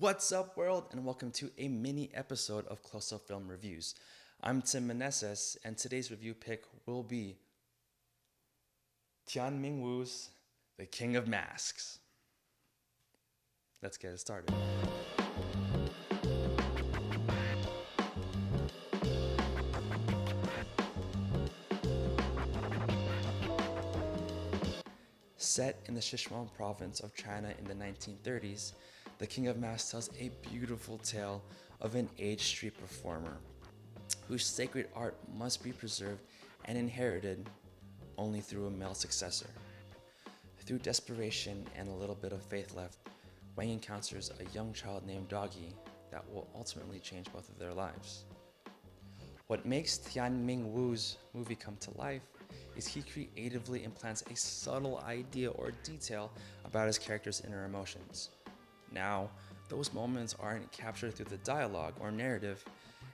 What's up, world, and welcome to a mini episode of Close Up Film Reviews. I'm Tim Meneses, and today's review pick will be Tian Ming Wu's The King of Masks. Let's get it started. Set in the Sichuan province of China in the 1930s, The King of Masks tells a beautiful tale of an aged street performer whose sacred art must be preserved and inherited only through a male successor. Through desperation and a little bit of faith left, Wang encounters a young child named Doggy that will ultimately change both of their lives. What makes Tian Ming Wu's movie come to life is he creatively implants a subtle idea or detail about his character's inner emotions. Now, those moments aren't captured through the dialogue or narrative,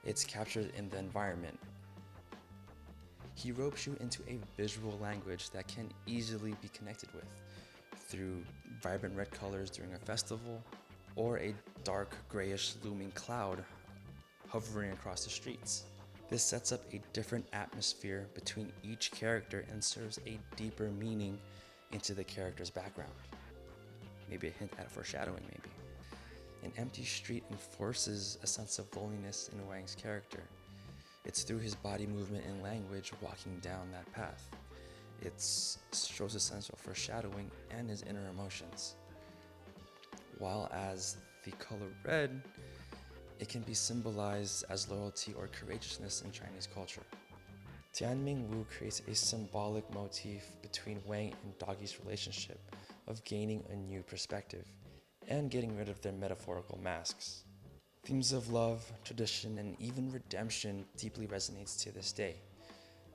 it's captured in the environment. He ropes you into a visual language that can easily be connected with through vibrant red colors during a festival or a dark grayish looming cloud hovering across the streets. This sets up a different atmosphere between each character and serves a deeper meaning into the character's background. Maybe a hint at foreshadowing, maybe. An empty street enforces a sense of loneliness in Wang's character. It's through his body movement and language walking down that path. It shows a sense of foreshadowing and his inner emotions. While as the color red, it can be symbolized as loyalty or courageousness in Chinese culture. Tian Ming Wu creates a symbolic motif between Wang and Doggy's relationship of gaining a new perspective and getting rid of their metaphorical masks. Themes of love, tradition, and even redemption deeply resonates to this day.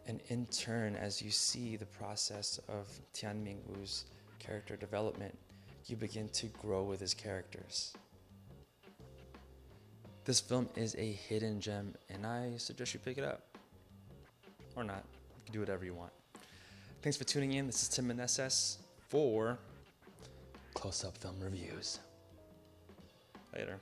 And in turn, as you see the process of Tian Ming Wu's character development, you begin to grow with his characters. This film is a hidden gem, and I suggest you pick it up. Or not. You can do whatever you want. Thanks for tuning in. This is Tim Meneses for Close Up Film Reviews. Later.